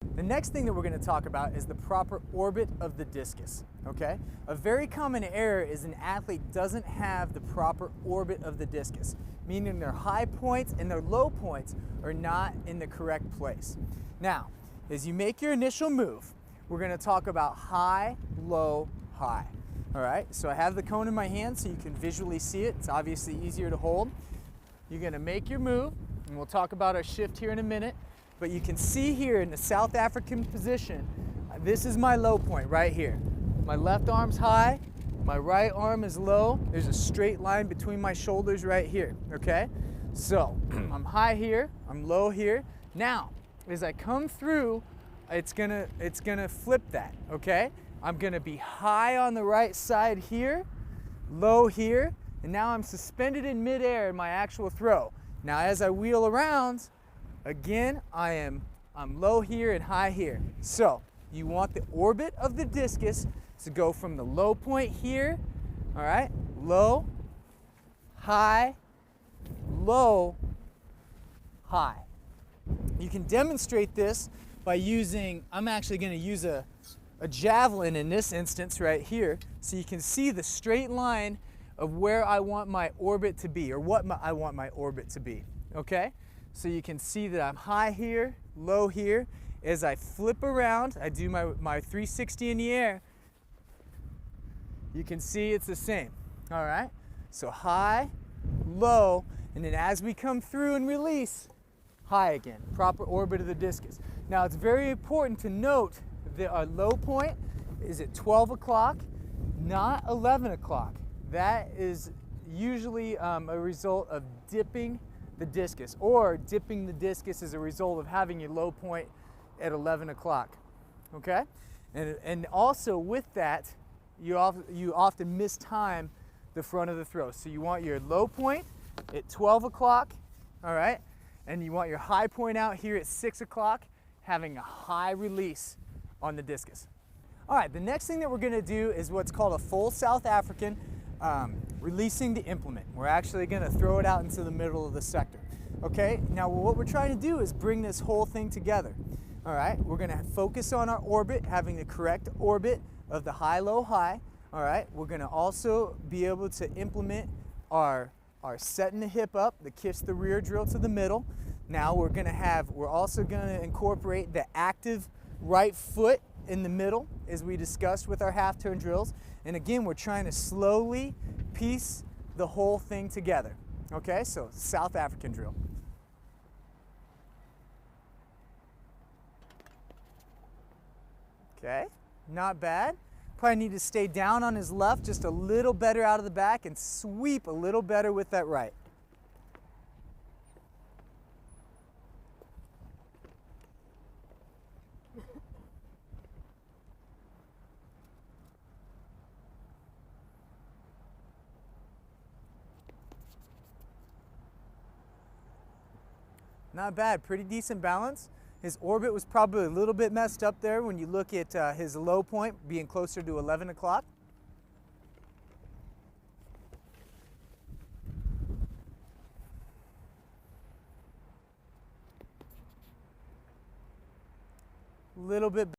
The next thing that we're going to talk about is the proper orbit of the discus, okay? A very common error is an athlete doesn't have the proper orbit of the discus, meaning their high points and their low points are not in the correct place. Now, as you make your initial move, we're going to talk about high, low, high. All right, so I have the cone in my hand so you can visually see it. It's obviously easier to hold. You're going to make your move, and we'll talk about our shift here in a minute. But you can see here in the South African position, this is my low point right here. My left arm's high, my right arm is low. There's a straight line between my shoulders right here, okay? So I'm high here, I'm low here. Now, as I come through, it's gonna flip that, okay? I'm gonna be high on the right side here, low here, and now I'm suspended in midair in my actual throw. Now as I wheel around, again, I'm low here and high here. So you want the orbit of the discus to go from the low point here, all right, low, high, low, high. You can demonstrate this by using, I'm actually going to use a javelin in this instance right here, so you can see the straight line of where I want my orbit to be, or what I want my orbit to be, okay? So you can see that I'm high here, low here. As I flip around, I do my 360 in the air, you can see it's the same, all right? So high, low, and then as we come through and release, high again, proper orbit of the discus. Now it's very important to note that our low point is at 12 o'clock, not 11 o'clock. That is usually a result of dipping the discus, or dipping the discus as a result of having your low point at 11 o'clock, okay? And also with that, you often mistime the front of the throw. So you want your low point at 12 o'clock, all right? And you want your high point out here at 6 o'clock, having a high release on the discus. All right, the next thing that we're gonna do is what's called a full South African, releasing the implement. We're actually gonna throw it out into the middle of the sector. Okay, now what we're trying to do is bring this whole thing together. All right, we're gonna focus on our orbit, having the correct orbit of the high, low, high. All right, we're gonna also be able to implement our setting the hip up, the kiss the rear drill to the middle. Now we're also gonna incorporate the active right foot in the middle, as we discussed with our half turn drills. And again, we're trying to slowly piece the whole thing together. Okay, so South African drill. Okay, not bad. Probably need to stay down on his left just a little better out of the back and sweep a little better with that right. Not bad, pretty decent balance. His orbit was probably a little bit messed up there when you look at his low point being closer to 11 o'clock. Little bit